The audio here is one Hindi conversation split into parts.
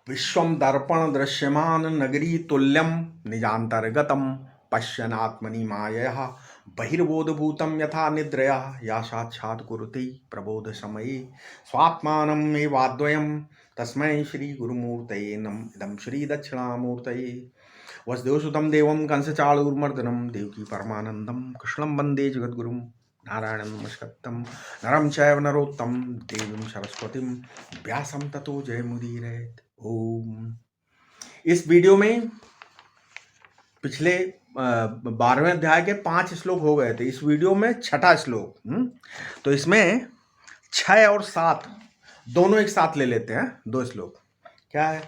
विश्वम दर्पण दृश्यमान नगरी तुल्यम निजांतर्गतम पश्यनात्मनि मायया बहिर्बोधभूतं यथा निद्रया या साक्षात् कुरुते प्रबोध समये स्वात्मानम् एवाद्वयम् तस्मै श्री गुरुमूर्तये नमः। इदं श्री दक्षिणामूर्तये वसुदेवसुतं देवं कंसचाणूरमर्दनं देवकी परमानन्दं कृष्णं वन्दे जगद्गुरुं नारायणं नमस्कृतं नरं चैव नरोत्तमं देवीं सरस्वतीं व्यासं ततो जयमुदीरयेत्। ओम। इस वीडियो में पिछले 12वें अध्याय के 5 श्लोक हो गए थे। इस वीडियो में 6ठा श्लोक। तो इसमें 6 और 7 दोनों एक साथ ले लेते हैं। 2 श्लोक क्या है?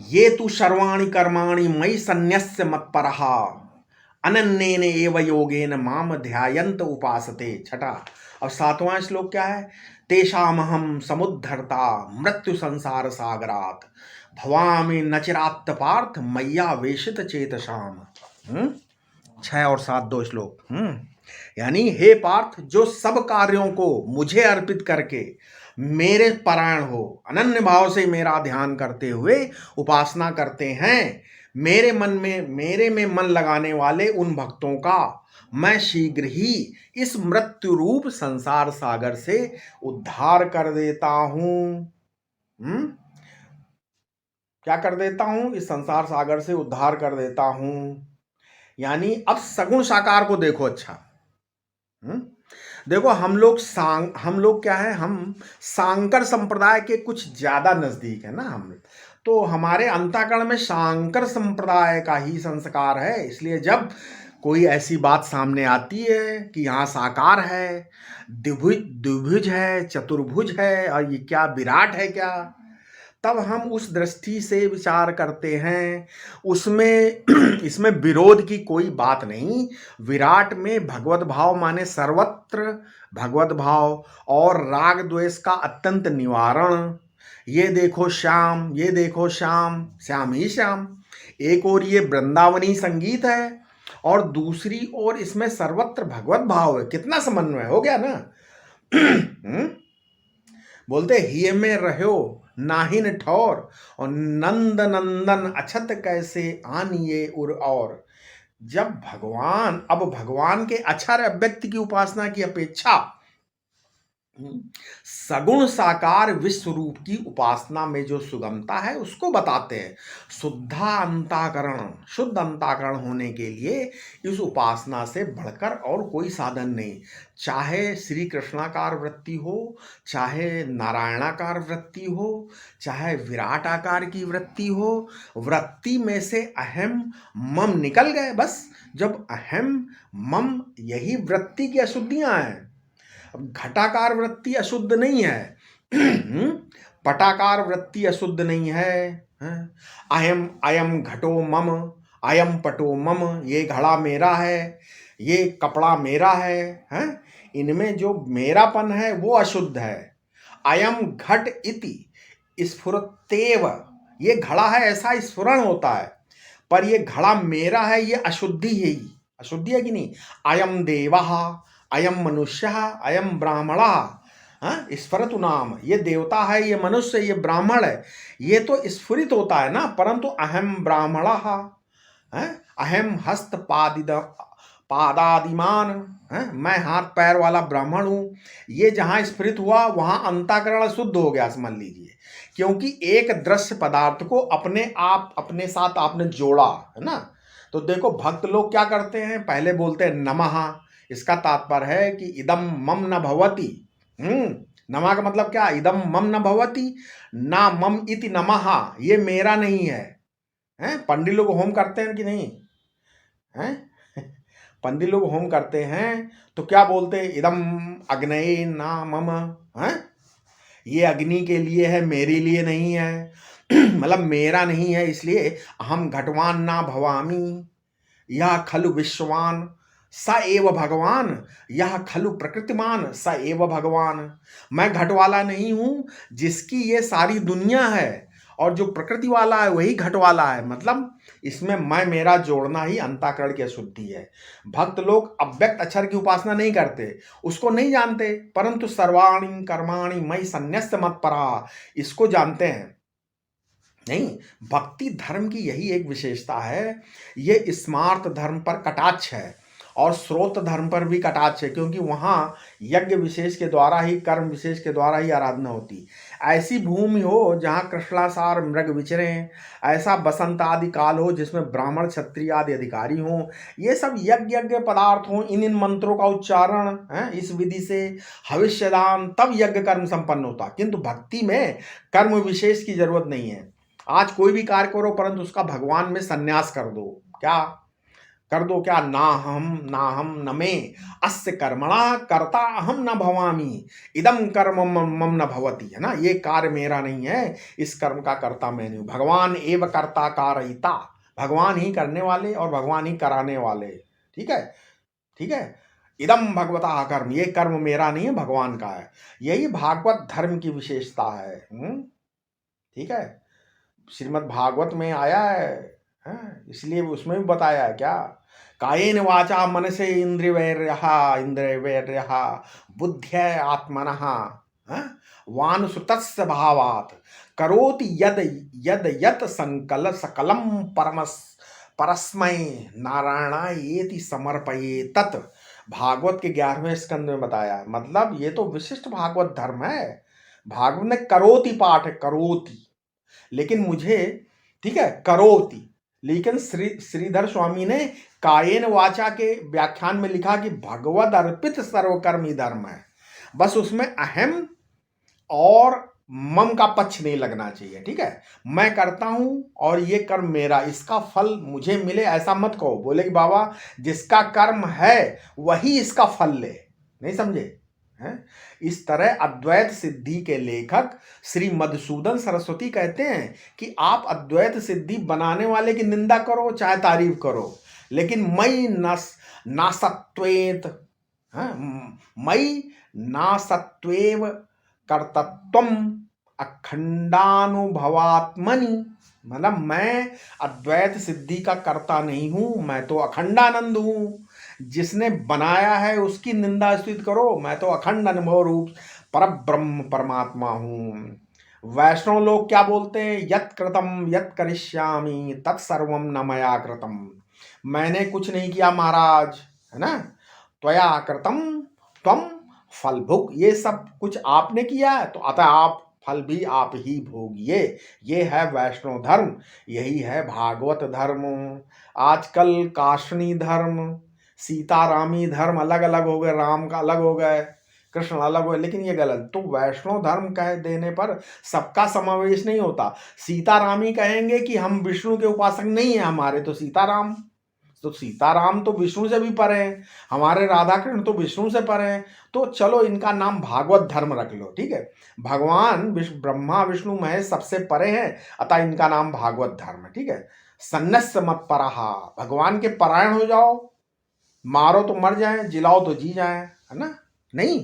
ये तु सर्वाणि कर्माणि मयि सन्न्यस्य मत्परः अनन्येन एव योगेन माम ध्यायन्त उपासते। 6ठा। और 7वां श्लोक क्या है? तेषामहं समुद्धर्ता मृत्यु संसार सागरात् भवामि नचिरात् पार्थ मय्या वेशित चेतसाम। 6 और 7 2 श्लोक। यानी हे पार्थ, जो सब कार्यों को मुझे अर्पित करके मेरे परायण हो, अनन्य भाव से मेरा ध्यान करते हुए उपासना करते हैं, मेरे में मन लगाने वाले उन भक्तों का मैं शीघ्र ही इस मृत्यु रूप संसार सागर से उद्धार कर देता हूं। क्या कर देता हूं? इस संसार सागर से उद्धार कर देता हूं। यानी अब सगुण साकार को देखो। अच्छा, देखो हम लोग क्या है, हम शांकर संप्रदाय के कुछ ज्यादा नजदीक है ना। हम तो हमारे अंतःकरण में शांकर संप्रदाय का ही संस्कार है। इसलिए जब कोई ऐसी बात सामने आती है कि यहाँ साकार है, द्विभुज है, चतुर्भुज है और ये क्या विराट है क्या, तब हम उस दृष्टि से विचार करते हैं। उसमें इसमें विरोध की कोई बात नहीं। विराट में भगवत भाव माने सर्वत्र भगवत भाव और राग द्वेष का अत्यंत निवारण। ये देखो श्याम, ये देखो श्याम, श्याम ही श्याम। एक और ये वृंदावनी संगीत है और दूसरी ओर इसमें सर्वत्र भगवत भाव है। कितना समन्वय हो गया ना। बोलते ही में रहो नाहिन ठौर और नंद नंदन अछत कैसे आनिए उर। और जब भगवान के अक्षर अव्यक्त की उपासना की अपेक्षा सगुण साकार विश्व रूप की उपासना में जो सुगमता है उसको बताते हैं। शुद्ध अंताकरण होने के लिए इस उपासना से बढ़कर और कोई साधन नहीं। चाहे श्री कृष्णाकार वृत्ति हो, चाहे नारायणाकार वृत्ति हो, चाहे विराट आकार की वृत्ति हो, वृत्ति में से अहम मम निकल गए। बस जब अहम मम यही वृत्ति की अशुद्धियां हैं। घटाकार वृत्ति अशुद्ध नहीं है, पटाकार वृत्ति अशुद्ध नहीं है। अयम अयम घटो मम, अयम पटो मम, ये घड़ा मेरा है, ये कपड़ा मेरा है। इनमें जो मेरापन है वो अशुद्ध है। अयम घट इति स्फुरतेव, ये घड़ा है ऐसा स्फुरण होता है, पर ये घड़ा मेरा है ये अशुद्धि है कि नहीं। अयम देवः, अयम मनुष्य, अयम ब्राह्मण, स्फुरतु नाम, ये देवता है, ये मनुष्य, ये ब्राह्मण है, ये तो स्फुरित होता है ना। परंतु अहम ब्राह्मण, अहम हस्त पादादिमान, मैं हाथ पैर वाला ब्राह्मण हूं, ये जहां स्फुरित हुआ वहां अंतःकरण शुद्ध हो गया, समझ लीजिए। क्योंकि एक दृश्य पदार्थ को अपने साथ आपने जोड़ा है ना। तो देखो भक्त लोग क्या करते हैं, पहले बोलते हैं नमः। इसका तात्पर्य है कि इदम मम न भवति। नमः का मतलब क्या? इदम मम न भवति, ना मम इति नमः, ये मेरा नहीं है। पंडित लोग होम करते हैं कि नहीं? पंडित लोग होम करते हैं तो क्या बोलते हैं? इदम अग्नये ना मम, ये अग्नि के लिए है, मेरे लिए नहीं है। मतलब मेरा नहीं है, इसलिए अहम घटवान ना भवामी, यह खलु विश्ववान स एव भगवान, यह खलु प्रकृतिमान स एव भगवान। मैं घट वाला नहीं हूं, जिसकी ये सारी दुनिया है, और जो प्रकृति वाला है वही घट वाला है। मतलब इसमें मैं मेरा जोड़ना ही अंतःकरण की अशुद्धि है। भक्त लोग अव्यक्त अक्षर की उपासना नहीं करते, उसको नहीं जानते, परंतु सर्वाणि कर्माणि मयि सन्न्यस्त मत्परः, इसको जानते हैं। नहीं, भक्ति धर्म की यही एक विशेषता है। ये स्मार्त धर्म पर कटाक्ष है और स्रोत धर्म पर भी कटाक्ष है, क्योंकि वहाँ यज्ञ विशेष के द्वारा ही, कर्म विशेष के द्वारा ही आराधना होती। ऐसी भूमि हो जहाँ कृष्णासार मृग विचरें, ऐसा बसंत आदि काल हो जिसमें ब्राह्मण क्षत्रिय आदि अधिकारी हों, ये सब यज्ञ यज्ञ पदार्थ हों, इन मंत्रों का उच्चारण है इस विधि से, हविष्यदान, तब यज्ञ कर्म संपन्न होता। किंतु भक्ति में कर्म विशेष की जरूरत नहीं है। आज कोई भी कार्य करो परंतु उसका भगवान में संन्यास कर दो। क्या कर दो? क्या? ना हम न में अस्य कर्मणा कर्ता अहम न भवामी, इदम कर्म मम न भवति, है ना। ये कार्य मेरा नहीं है, इस कर्म का कर्ता मैं नहीं हूं। भगवान एव कर्ता कारयिता, भगवान ही करने वाले और भगवान ही कराने वाले। ठीक है, ठीक है। इदम भगवता कर्म, ये कर्म मेरा नहीं है, भगवान का है। यही भागवत धर्म की विशेषता है। ठीक है, श्रीमद् भागवत में आया है, इसलिए उसमें भी बताया है। क्या? कायेन वाचा मनसे इंद्रियवैर्यः बुद्ध्या आत्मनः वानुसुतस्य भावात् करोति यद यद यत संकल सकलम परस्मै नारायणायेति समर्पये तत्। भागवत के 11वें स्कंद में बताया है। मतलब ये तो विशिष्ट भागवत धर्म है। भागवत में करोति पाठ है, करोति, लेकिन मुझे, ठीक है, करोति, लेकिन श्रीधर स्वामी ने कायेन वाचा के व्याख्यान में लिखा कि भगवद अर्पित सर्वकर्म ही धर्म है। बस उसमें अहम और मम का पक्ष नहीं लगना चाहिए। ठीक है, मैं करता हूं और ये कर्म मेरा, इसका फल मुझे मिले, ऐसा मत कहो। बोले कि बाबा जिसका कर्म है वही इसका फल ले, नहीं समझे हैं? इस तरह अद्वैत सिद्धि के लेखक श्री मधुसूदन सरस्वती कहते हैं कि आप अद्वैत सिद्धि बनाने वाले की निंदा करो चाहे तारीफ करो, लेकिन मई नासत्वेत, मई नासत्वेव कर्तत्वम अखंडानुभवात्मनि, मतलब मैं अद्वैत सिद्धि का कर्ता नहीं हूं, मैं तो अखंडानंद हूं। जिसने बनाया है उसकी निंदा स्तुति करो, मैं तो अखंड अनुभव रूप पर ब्रह्म परमात्मा हूं। वैष्णव लोग क्या बोलते हैं? यत कृतम यत करिष्यामि तत्सर्वम न मया कृतम, मैंने कुछ नहीं किया महाराज, है ना। त्वया कृतम त्वम फल भुग, ये सब कुछ आपने किया है तो अतः आप फल भी आप ही भोगिए। ये है वैष्णव धर्म, यही है भागवत धर्म। आजकल काशनी धर्म, सीतारामी धर्म अलग अलग हो गए, राम का अलग हो गए, कृष्ण अलग हो, लेकिन ये गलत। तो वैष्णव धर्म कह देने पर सबका समावेश नहीं होता। सीतारामी कहेंगे कि हम विष्णु के उपासक नहीं है, हमारे तो सीताराम, तो सीताराम तो विष्णु से भी परे हैं, हमारे राधा कृष्ण तो विष्णु से परे हैं। तो चलो इनका नाम भागवत धर्म रख लो। ठीक है, भगवान ब्रह्मा विष्णु महेश सबसे परे हैं, अतः इनका नाम भागवत धर्म है। ठीक है, सन्नस्स मत परहा, भगवान के परायण हो जाओ, मारो तो मर जाए, जिलाओ तो जी जाए, है ना। नहीं,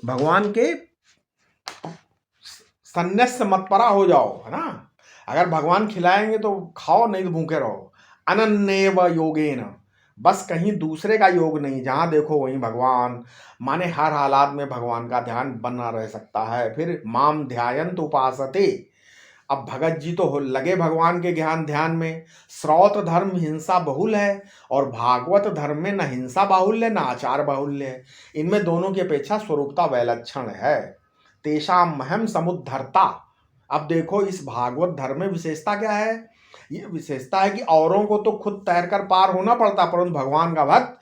भगवान के सन्नस्स मत परा हो जाओ, है ना। अगर भगवान खिलाएंगे तो खाओ, नहीं तो भूखे रहो। अनन्येव योगेन, बस कहीं दूसरे का योग नहीं, जहां देखो वहीं भगवान, माने हर हालात में भगवान का ध्यान बना रह सकता है। फिर माम ध्यायन्त उपासते, अब भगत जी तो लगे भगवान के ध्यान में। श्रौत धर्म हिंसा बहुल है और भागवत धर्म में न हिंसा बाहुल्य न आचार बाहुल्य है, इनमें दोनों की अपेक्षा स्वरूपता वैलक्षण है। तेषाम महम समुद्धरता, अब देखो इस भागवत धर्म में विशेषता क्या है? ये विशेषता है कि औरों को तो खुद तैरकर पार होना पड़ता, परंतु भगवान का भक्त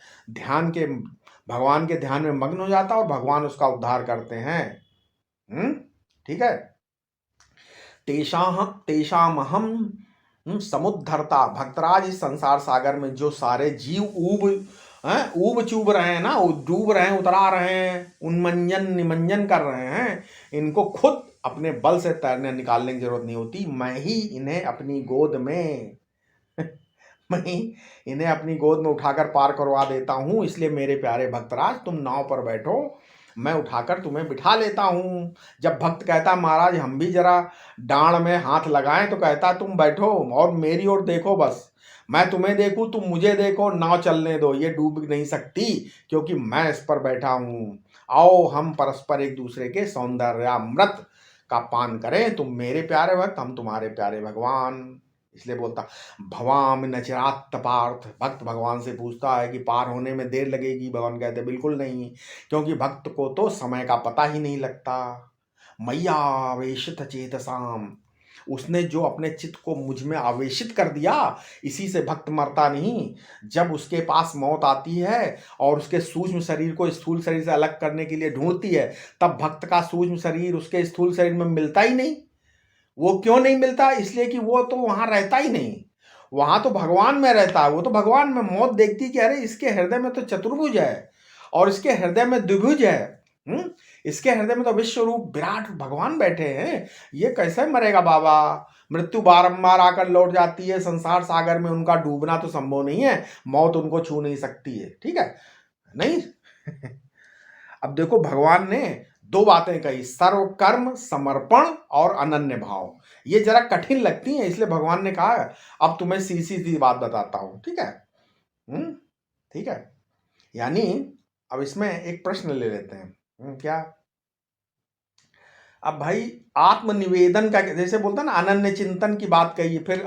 भगवान के ध्यान में मग्न हो जाता और भगवान उसका उद्धार करते हैं। ठीक है, तेषामहम समुद्धरता, भक्तराज इस संसार सागर में जो सारे जीव ऊब चूब रहे हैं ना, डूब रहे हैं, उतरा रहे हैं, उन्मंजन निमंजन कर रहे हैं, इनको खुद अपने बल से तैरने निकालने की जरूरत नहीं होती। मैं ही इन्हें अपनी गोद में मैं ही इन्हें अपनी गोद में उठाकर पार करवा देता हूं। इसलिए मेरे प्यारे भक्तराज तुम नाव पर बैठो, मैं उठाकर तुम्हें बिठा लेता हूं। जब भक्त कहता महाराज हम भी जरा डांड में हाथ लगाएं, तो कहता तुम बैठो और मेरी ओर देखो, बस मैं तुम्हें देखूं, तुम मुझे देखो, नाव चलने दो, ये डूब नहीं सकती क्योंकि मैं इस पर बैठा हूं। आओ हम परस्पर एक दूसरे के सौंदर्यामृत का पान करें। तुम मेरे प्यारे भक्त, हम तुम्हारे प्यारे भगवान। इसलिए बोलता भवाम न चिरात पार्थ। भक्त भगवान से पूछता है कि पार होने में देर लगेगी। भगवान कहते बिल्कुल नहीं, क्योंकि भक्त को तो समय का पता ही नहीं लगता। मैया आवेशित चेतसाम, उसने जो अपने चित्त को मुझ में आवेशित कर दिया, इसी से भक्त मरता नहीं। जब उसके पास मौत आती है और उसके सूक्ष्म शरीर को स्थूल शरीर से अलग करने के लिए ढूंढती है, तब भक्त का सूक्ष्म शरीर उसके स्थूल शरीर में मिलता ही नहीं। वो क्यों नहीं मिलता? इसलिए कि वो तो वहां रहता ही नहीं, वहां तो भगवान में रहता है। वो तो भगवान में मौत देखती कि अरे इसके हृदय में तो चतुर्भुज है और इसके हृदय में द्विभुज है। इसके हृदय में तो विश्व रूप विराट भगवान बैठे हैं, ये कैसे मरेगा बाबा? मृत्यु बारंबार आकर लौट जाती है, संसार सागर में उनका डूबना तो संभव नहीं है, मौत उनको छू नहीं सकती है। ठीक है नहीं? अब देखो भगवान ने दो बातें कही, सर्व कर्म समर्पण और अनन्य भाव। ये जरा कठिन लगती हैं, इसलिए भगवान ने कहा अब तुम्हें सीधी सीधी बात बताता हूं। ठीक है? ठीक है। यानी अब इसमें एक प्रश्न ले लेते हैं। क्या? अब भाई आत्मनिवेदन का, जैसे बोलता ना अनन्य चिंतन की बात कही, फिर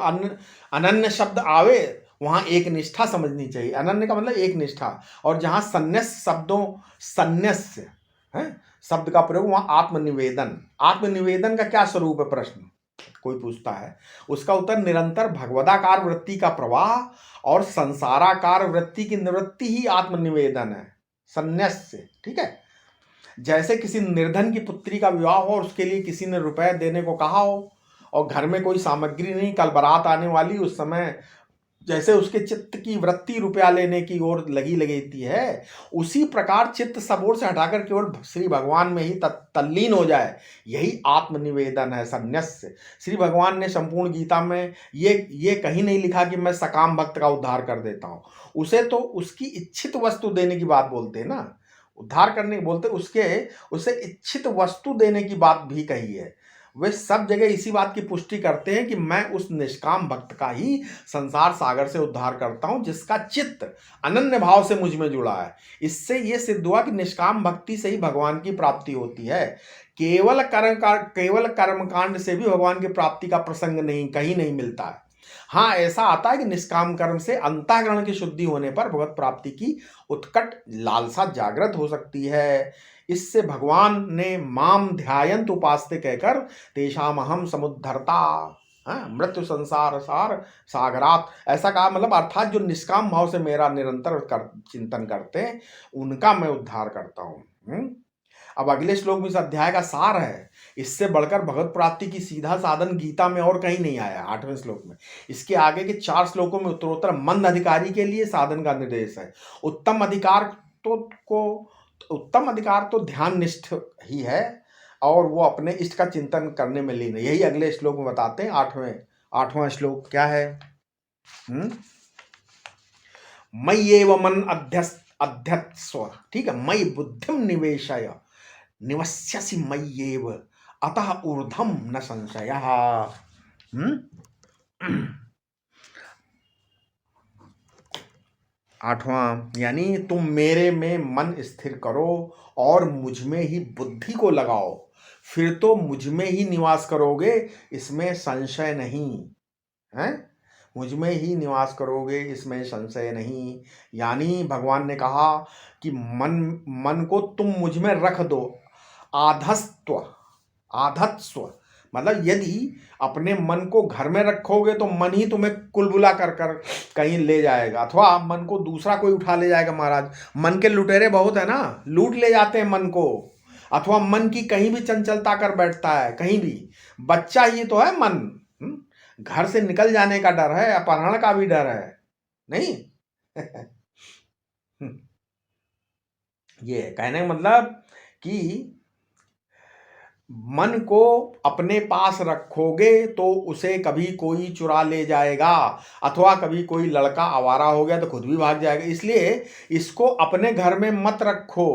अनन्य शब्द आवे वहां एक निष्ठा समझनी चाहिए। अनन्य का मतलब एक निष्ठा, और जहां संन्यास शब्दों संन्यास्य है शब्द का प्रयोग, वहां आत्मनिवेदन। आत्मनिवेदन का क्या स्वरूप है? प्रश्न कोई पूछता है, उसका उत्तर निरंतर भगवदाकार वृत्ति का प्रवाह और संसाराकार वृत्ति की निवृत्ति ही आत्मनिवेदन है, संन्यास से। ठीक है? जैसे किसी निर्धन की पुत्री का विवाह हो और उसके लिए किसी ने रुपए देने को कहा हो और घर में कोई सामग्री नहीं, कल बारात आने वाली, उस समय जैसे उसके चित्त की वृत्ति रुपया लेने की ओर लगी लगती है, उसी प्रकार चित्त सब ओर से हटाकर केवल श्री भगवान में ही तल्लीन हो जाए, यही आत्मनिवेदन है, संन्यास। श्री भगवान ने संपूर्ण गीता में ये कहीं नहीं लिखा कि मैं सकाम भक्त का उद्धार कर देता हूं। उसे तो उसकी इच्छित वस्तु देने की बात बोलते हैं ना, उद्धार करने बोलते, उसे इच्छित वस्तु देने की बात भी कही है। वे सब जगह इसी बात की पुष्टि करते हैं कि मैं उस निष्काम भक्त का ही संसार सागर से उद्धार करता हूं, जिसका चित्त अनन्य भाव से मुझ में जुड़ा है। इससे यह सिद्ध हुआ कि निष्काम भक्ति से ही भगवान की प्राप्ति होती है। केवल कर्मकांड से भी भगवान की प्राप्ति का प्रसंग नहीं, कहीं नहीं मिलता है। हाँ, ऐसा आता है कि निष्काम कर्म से अंतःकरण की शुद्धि होने पर भगवत प्राप्ति की उत्कट लालसा जागृत हो सकती है। इससे भगवान ने माम ध्यायंत उपास्ते कहकर तेषाम अहम समुद्धरता, मृत्यु संसार सार सागरात, ऐसा कहा। मतलब अर्थात जो निष्काम भाव से मेरा निरंतर चिंतन करते हैं, उनका मैं उद्धार करता हूं। अब अगले श्लोक में इस अध्याय का सार है। इससे बढ़कर भगवत प्राप्ति की सीधा साधन गीता में और कहीं नहीं आया। 8वें श्लोक में, इसके आगे के 4 श्लोकों में उत्तरोत्तर मंद अधिकारी के लिए साधन का निर्देश है। उत्तम अधिकार तो ध्यान निष्ठ ही है और वो अपने इष्ट का चिंतन करने में लीन है। यही अगले श्लोक में बताते हैं। 8वां श्लोक क्या है? मयि एव मन अध्यत्स्व। ठीक है? मयि बुद्धिम निवेशय निवस्यसि मय्येव अतः ऊर्ध्वं न संशयः। 8वां, यानी तुम मेरे में मन स्थिर करो और मुझ में ही बुद्धि को लगाओ, फिर तो मुझ में ही निवास करोगे, इसमें संशय नहीं है। मुझ में ही निवास करोगे, इसमें संशय नहीं। यानी भगवान ने कहा कि मन को तुम मुझ में रख दो। आधत्स्व मतलब यदि अपने मन को घर में रखोगे तो मन ही तुम्हें कुलबुला कर कहीं ले जाएगा, अथवा मन को दूसरा कोई उठा ले जाएगा। महाराज, मन के लुटेरे बहुत है ना, लूट ले जाते हैं मन को, अथवा मन की कहीं भी चंचलता कर बैठता है, कहीं भी। बच्चा ही तो है मन, घर से निकल जाने का डर है, अपहरण का भी डर है, नहीं? ये कहने का मतलब कि मन को अपने पास रखोगे तो उसे कभी कोई चुरा ले जाएगा, अथवा कभी कोई लड़का आवारा हो गया तो खुद भी भाग जाएगा। इसलिए इसको अपने घर में मत रखो।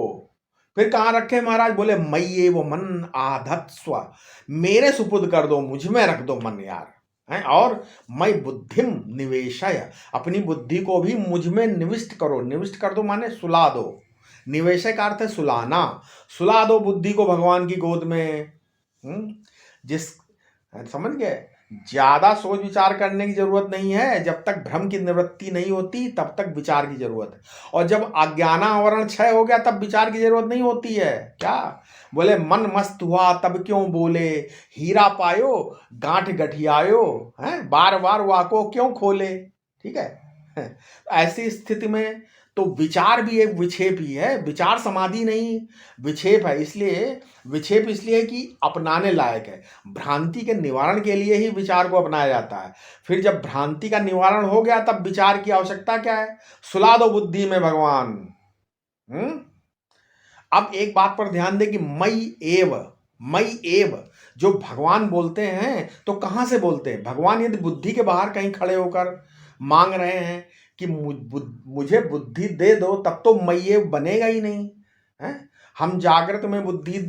फिर कहाँ रखे महाराज? बोले मय्ये वो मन आधत्स्व, मेरे सुपुर्द कर दो, मुझ में रख दो मन यार है। और मैं बुद्धिम निवेशय, अपनी बुद्धि को भी मुझ में निविष्ट करो। निविष्ट कर दो माने सुला दो। निवेशय का अर्थ है सुलाना। सुला दो बुद्धि को भगवान की गोद में। जिस समझ गए, ज्यादा सोच विचार करने की जरूरत नहीं है। जब तक भ्रम की निवृत्ति नहीं होती तब तक विचार की जरूरत है, और जब अज्ञानावरण क्षय हो गया तब विचार की जरूरत नहीं होती है। क्या बोले, मन मस्त हुआ तब क्यों बोले, हीरा पायो गांठ गठियायो, है बार बार वाको क्यों खोले। ठीक है ऐसी स्थिति में तो विचार भी एक विक्षेप ही है, विचार समाधि नहीं, विक्षेप है। इसलिए विक्षेप इसलिए कि अपनाने लायक है, भ्रांति के निवारण के लिए ही विचार को अपनाया जाता है। फिर जब भ्रांति का निवारण हो गया तब विचार की आवश्यकता क्या है, सुला दो बुद्धि में भगवान। अब एक बात पर ध्यान दे कि मई एव जो भगवान बोलते हैं तो कहां से बोलते हैं, भगवान यदि बुद्धि के बाहर कहीं खड़े होकर मांग रहे हैं कि मुझे बुद्धि दे दो, तब तो मई बनेगा ही नहीं है। हम जागृत में बुद्धि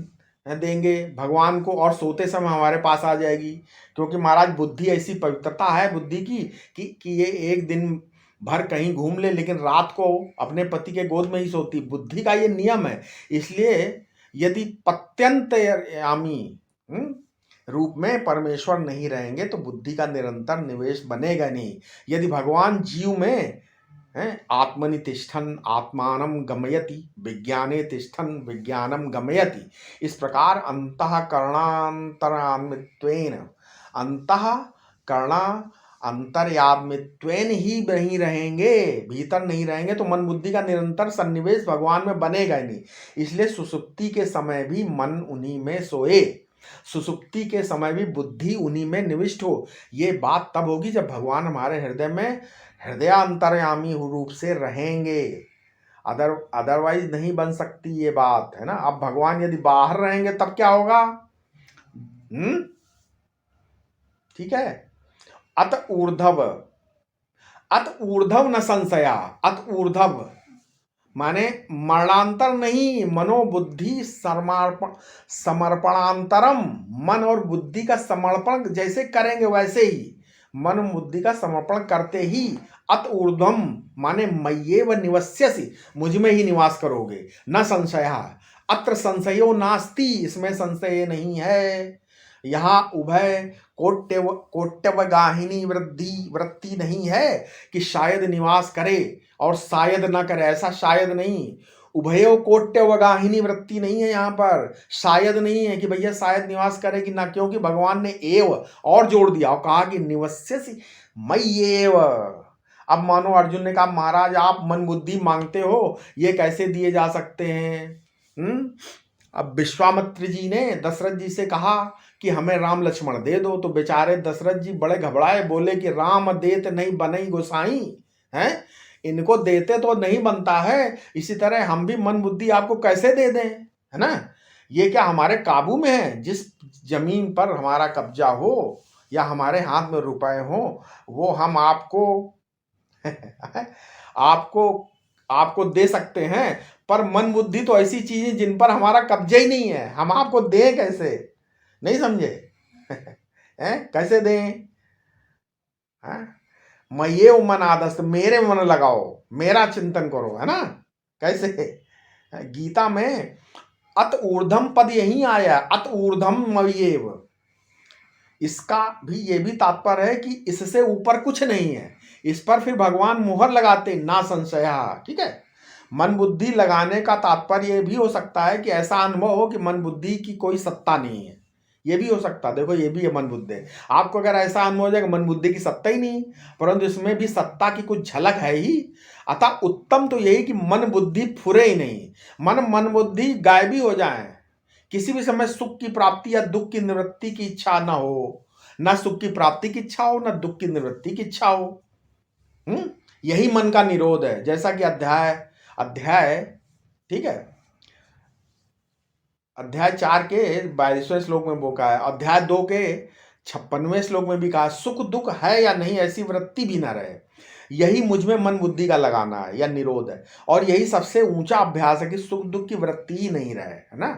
देंगे भगवान को और सोते समय हमारे पास आ जाएगी, क्योंकि महाराज बुद्धि ऐसी पवित्रता है बुद्धि की कि ये एक दिन भर कहीं घूम ले लेकिन रात को अपने पति के गोद में ही सोती, बुद्धि का ये नियम है। इसलिए यदि पत्यंतयामी रूप में परमेश्वर नहीं रहेंगे तो बुद्धि का निरंतर निवेश बनेगा नहीं। यदि भगवान जीव में आत्मनि तिष्ठन आत्मानम गमयति, विज्ञाने तिष्ठन विज्ञानम गमयति, इस प्रकार अंतःकरणांतरान्वित्वेन अंतर्यामित्वेन ही नहीं रहेंगे, भीतर नहीं रहेंगे तो मन बुद्धि का निरंतर सन्निवेश भगवान में बनेगा ही नहीं। इसलिए सुसुप्ति के समय भी मन उन्हीं में सोए, सुसुप्ति के समय भी बुद्धि उन्हीं में निविष्ट हो। ये बात तब होगी जब भगवान हमारे हृदय में हृदयांतर्यामी रूप से रहेंगे, अदरवाइज नहीं बन सकती ये बात, है ना। अब भगवान यदि बाहर रहेंगे तब क्या होगा, ठीक है। अत ऊर्धव न संशया, अत ऊर्धव माने मरणांतर नहीं, मनोबुद्धि समर्पणांतरम, मन और बुद्धि का समर्पण जैसे करेंगे वैसे ही, मन बुद्धि का समर्पण करते ही अत ऊर्ध्वम माने मय्येव निवस्यसि, मुझ में ही निवास करोगे। न संशया, अत्र संशयो नास्ति, इसमें संशय नहीं है। यहाँ उभय कोट्यवगाहिनी वृत्ति नहीं है कि शायद निवास करे और शायद ना करे, ऐसा शायद नहीं। उभयो कोट्यवगाहिनी वृत्ति नहीं है, यहाँ पर शायद नहीं है कि भैया शायद निवास करेगी ना, क्योंकि भगवान ने एव और जोड़ दिया और कहा कि निवस्यसि मय्येव। अब मानो अर्जुन ने कहा महाराज आप मन बुद्धि मांगते हो, ये कैसे दिए जा सकते हैं। अब विश्वामित्र जी ने दशरथ जी से कहा कि हमें राम लक्ष्मण दे दो, तो बेचारे दशरथ जी बड़े घबराए, बोले कि राम देत नहीं बनई गोसाई, हैं इनको देते तो नहीं बनता है, इसी तरह हम भी मन बुद्धि आपको कैसे दे दें, है ना। ये क्या हमारे काबू में है, जिस जमीन पर हमारा कब्जा हो या हमारे हाथ में रुपए हो वो हम आपको आपको दे सकते हैं, पर मन बुद्धि तो ऐसी चीज है जिन पर हमारा कब्जा ही नहीं है, हम आपको दें कैसे, नहीं समझे कैसे दें। मैं ये मन आदस्त, मेरे मन लगाओ, मेरा चिंतन करो, है ना। कैसे, गीता में अत ऊर्धम पद यही आया, अत ऊर्धम मय्येव, इसका भी ये भी तात्पर्य है कि इससे ऊपर कुछ नहीं है। इस पर फिर भगवान मुहर लगाते ना संशया, ठीक है। मन बुद्धि लगाने का तात्पर्य ये भी हो सकता है कि ऐसा अनुभव हो कि मन बुद्धि की कोई सत्ता नहीं है, ये भी हो सकता है। देखो ये भी है मन बुद्धि, आपको अगर ऐसा अनुभव हो जाएगा मन बुद्धि की सत्ता ही नहीं, परंतु इसमें भी सत्ता की कुछ झलक है ही। अतः उत्तम तो यही कि मन बुद्धि फुरे ही नहीं, मन बुद्धि गायब ही हो जाए, किसी भी समय सुख की प्राप्ति या दुख की निवृत्ति की इच्छा ना हो, ना सुख की प्राप्ति की इच्छा हो, ना दुख की निवृत्ति की इच्छा हो। यही मन का निरोध है। जैसा कि अध्याय ठीक है, अध्याय 4 के 22वें श्लोक में वो कहा है, अध्याय 2 के 56वें श्लोक में भी कहा सुख दुख है या नहीं ऐसी वृत्ति भी ना रहे। यही मुझ में मन बुद्धि का लगाना है या निरोध है। और यही सबसे ऊंचा अभ्यास है कि सुख दुख की वृत्ति ही नहीं रहे, है ना।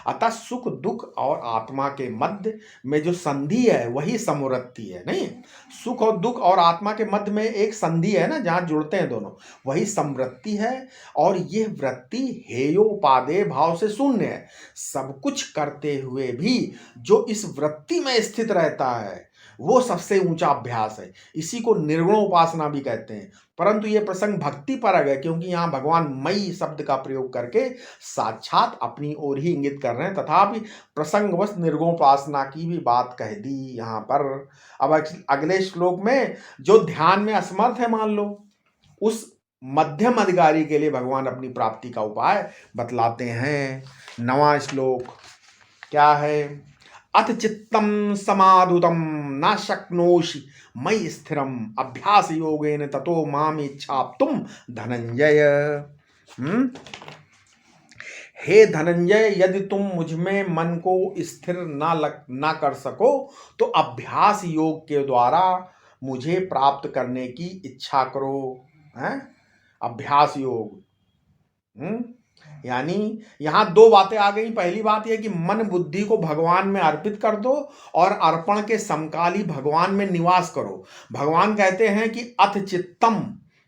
अतः सुख दुख और आत्मा के मध्य में जो संधि है वही समवृत्ति है। नहीं, सुख और दुख और आत्मा के मध्य में एक संधि है ना, जहां जुड़ते हैं दोनों, वही समवृत्ति है। और ये वृत्ति हेयोपादेय भाव से शून्य है। सब कुछ करते हुए भी जो इस वृत्ति में स्थित रहता है वो सबसे ऊंचा अभ्यास है। इसी को निर्गुण उपासना भी कहते हैं। परंतु ये प्रसंग भक्ति परक है, क्योंकि यहाँ भगवान मई शब्द का प्रयोग करके साक्षात अपनी ओर ही इंगित कर रहे हैं। तथापि प्रसंगवश निर्गुण उपासना की भी बात कह दी यहाँ पर। अब अगले श्लोक में जो ध्यान में असमर्थ है, मान लो, उस मध्यम अधिकारी के लिए भगवान अपनी प्राप्ति का उपाय बतलाते हैं। 9वां श्लोक क्या है? अथ चित्तम समाधुतम न शक्नोषि मयि स्थिरम अभ्यास योगेन ततो माम इच्छाप्तुम धनंजय। हे धनंजय, यदि तुम मुझ में मन को स्थिर ना कर सको तो अभ्यास योग के द्वारा मुझे प्राप्त करने की इच्छा करो। हैं? अभ्यास योग, यानी यहां दो बातें आ गई। पहली बात यह कि मन बुद्धि को भगवान में अर्पित कर दो और अर्पण के समकाली भगवान में निवास करो। भगवान कहते हैं कि अथ चित्तम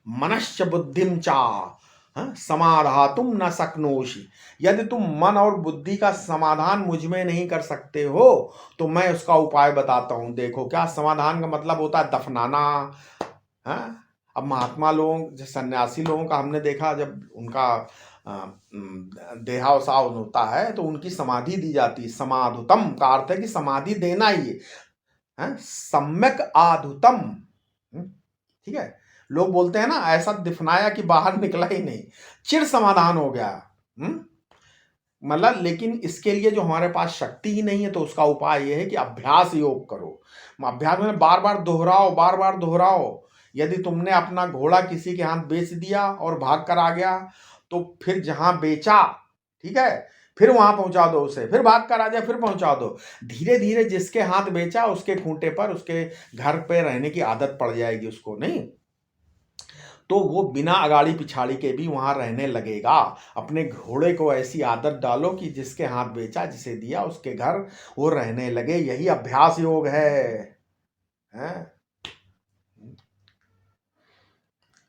मनश्च बुद्धिम चा समाधातुम न शक्नोषि। यदि तुम मन और बुद्धि का समाधान मुझ में नहीं कर सकते हो तो मैं उसका उपाय बताता हूं। देखो, क्या समाधान का मतलब होता है? दफनाना। अब महात्मा लोगों, सन्यासी लोगों का हमने देखा, जब उनका देहावसान होता है तो उनकी समाधि दी जाती है। समाधुतम का अर्थ है कि समाधि देना ही है। सम्यक आधुतम, ठीक है। लोग बोलते हैं ना, ऐसा दफनाया कि बाहर निकला ही नहीं, चिर समाधान हो गया। मतलब, लेकिन इसके लिए जो हमारे पास शक्ति ही नहीं है तो उसका उपाय यह है कि अभ्यास योग करो। अभ्यास में बार बार दोहराओ, बार बार दोहराओ। यदि तुमने अपना घोड़ा किसी के हाथ बेच दिया और भाग कर आ गया तो फिर जहां बेचा, ठीक है, फिर वहां पहुंचा दो उसे, फिर भाग कर आ जाए, फिर पहुंचा दो। धीरे धीरे जिसके हाथ बेचा उसके खूंटे पर, उसके घर पे रहने की आदत पड़ जाएगी उसको, नहीं तो वो बिना अगाड़ी पिछाड़ी के भी वहां रहने लगेगा। अपने घोड़े को ऐसी आदत डालो कि जिसके हाथ बेचा, जिसे दिया, उसके घर वो रहने लगे। यही अभ्यास योग है?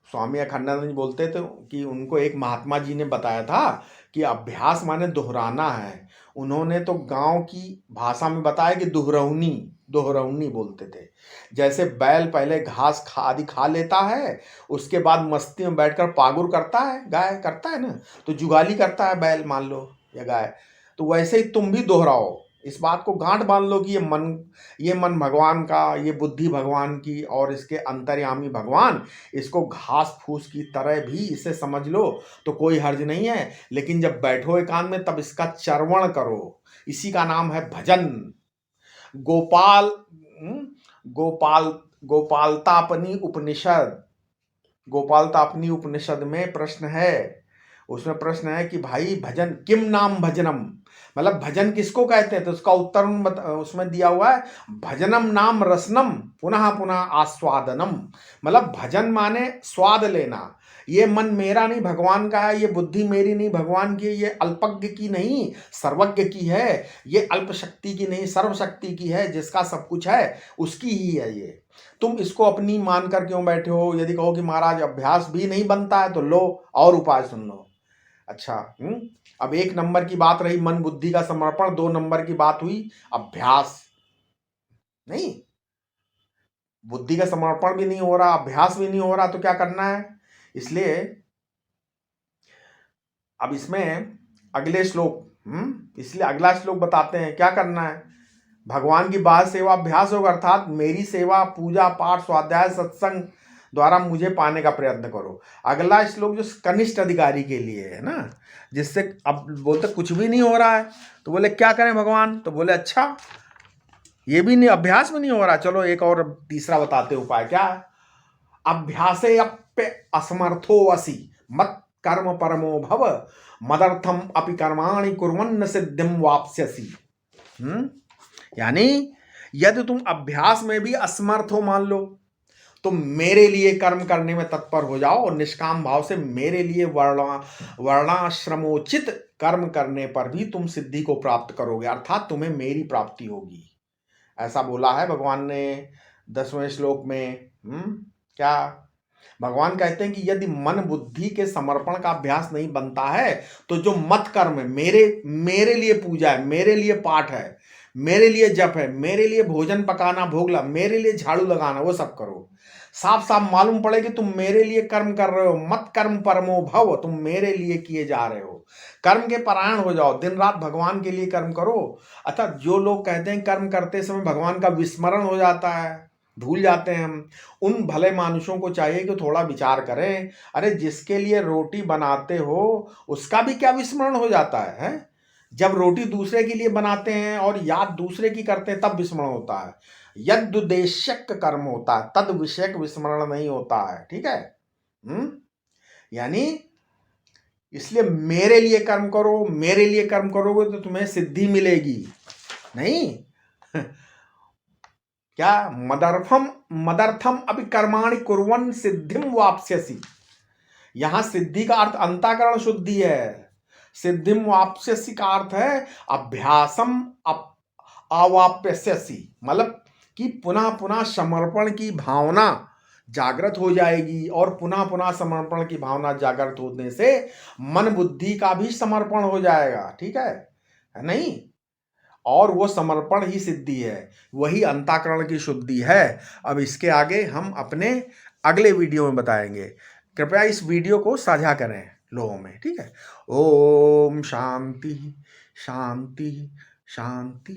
स्वामी अखंडानंद जी बोलते थे कि उनको एक महात्मा जी ने बताया था कि अभ्यास माने दोहराना है। उन्होंने तो गांव की भाषा में बताया कि दोहरौनी, दोहरौनी बोलते थे। जैसे बैल पहले घास आदि खा लेता है, उसके बाद मस्ती में बैठकर पागुर करता है, गाय करता है ना, तो जुगाली करता है बैल, मान लो, या गाय। तो वैसे ही तुम भी दोहराओ। इस बात को गांठ बांध लो कि ये मन भगवान का, ये बुद्धि भगवान की, और इसके अंतर्यामी भगवान, इसको घास फूस की तरह भी इसे समझ लो तो कोई हर्ज नहीं है। लेकिन जब बैठो एकांत में तब इसका चर्वण करो। इसी का नाम है भजन। गोपाल गोपाल गोपालतापनी उपनिषद, गोपालतापनी उपनिषद में प्रश्न है। उसमें प्रश्न है कि भाई भजन किम नाम भजनम, मतलब भजन किसको कहते हैं? तो उसका उत्तर उसमें दिया हुआ है, भजनम नाम रसनम पुनः पुनः आस्वादनम। मतलब भजन माने स्वाद लेना। ये मन मेरा नहीं, भगवान का है। ये बुद्धि मेरी नहीं, भगवान की है। ये अल्पज्ञ की नहीं, सर्वज्ञ की है। ये अल्प शक्ति की नहीं, सर्वशक्ति की है। जिसका सब कुछ है उसकी ही है ये। तुम इसको अपनी मानकर क्यों बैठे हो? यदि कहो कि महाराज अभ्यास भी नहीं बनता है तो लो और उपाय सुन लो। अच्छा, अब 1 नंबर की बात रही मन बुद्धि का समर्पण, 2 नंबर की बात हुई अभ्यास। नहीं, बुद्धि का समर्पण भी नहीं हो रहा, अभ्यास भी नहीं हो रहा, तो क्या करना है? इसलिए अब इसमें अगले श्लोक, इसलिए अगला श्लोक बताते हैं क्या करना है। भगवान की बाह्य सेवा अभ्यास होगा, अर्थात मेरी सेवा, पूजा पाठ, स्वाध्याय, सत्संग द्वारा मुझे पाने का प्रयत्न करो। अगला श्लोक जो कनिष्ठ अधिकारी के लिए है ना, जिससे अब बोलते कुछ भी नहीं हो रहा है, तो बोले क्या करें भगवान? तो बोले अच्छा, ये भी नहीं, अभ्यास में नहीं हो रहा, चलो एक और तीसरा बताते उपाय। क्या है? अभ्यासे अप्य असमर्थो असि मत कर्म परमो भव मदर्थम अपि कर्माणि कुर्वन्न सिद्धिम वाप्स्यसि। यानी यदि तुम अभ्यास में भी असमर्थ हो, मान लो, तो मेरे लिए कर्म करने में तत्पर हो जाओ और निष्काम भाव से मेरे लिए वर्णाश्रमोचित कर्म करने पर भी तुम सिद्धि को प्राप्त करोगे, अर्थात तुम्हें मेरी प्राप्ति होगी। ऐसा बोला है भगवान ने 10वें श्लोक में। क्या भगवान कहते हैं कि यदि मन बुद्धि के समर्पण का अभ्यास नहीं बनता है तो जो मत कर्म है, मेरे लिए पूजा है, मेरे लिए पाठ है, मेरे लिए जप है, मेरे लिए भोजन पकाना, भोगला, मेरे लिए झाड़ू लगाना, वो सब करो। साफ साफ मालूम पड़े कि तुम मेरे लिए कर्म कर रहे हो। मत कर्म परमो भव, तुम मेरे लिए किए जा रहे हो। कर्म के परायण हो जाओ, दिन रात भगवान के लिए कर्म करो। अच्छा, जो लोग कहते हैं कर्म करते समय भगवान का विस्मरण हो जाता है, भूल जाते हैं हम, उन भले मानुषों को चाहिए कि थोड़ा विचार करें। अरे जिसके लिए रोटी बनाते हो उसका भी क्या विस्मरण हो जाता है? जब रोटी दूसरे के लिए बनाते हैं और याद दूसरे की करते हैं तब विस्मरण होता है। यद्उद्देश्यक कर्म होता है, तद विषयक विस्मरण नहीं होता है। ठीक है। यानी इसलिए मेरे लिए कर्म करो, मेरे लिए कर्म करोगे तो तुम्हें सिद्धि मिलेगी। नहीं क्या मदर्थम अभी कर्माणि कुर्वन् सिद्धिम वाप्स्यसि। यहां सिद्धि का अर्थ अंतःकरण शुद्धि है। सिद्धिम वाप्स्यसि का अर्थ है अभ्यासम अवाप्स्यसि, मतलब कि पुनः पुनः समर्पण की भावना जागृत हो जाएगी। और पुनः पुनः समर्पण की भावना जागृत होने से मन बुद्धि का भी समर्पण हो जाएगा। ठीक है नहीं? और वो समर्पण ही सिद्धि है, वही अंतःकरण की शुद्धि है। अब इसके आगे हम अपने अगले वीडियो में बताएंगे। कृपया इस वीडियो को साझा करें लोगों में। ठीक है। ओम शांति शांति शांति।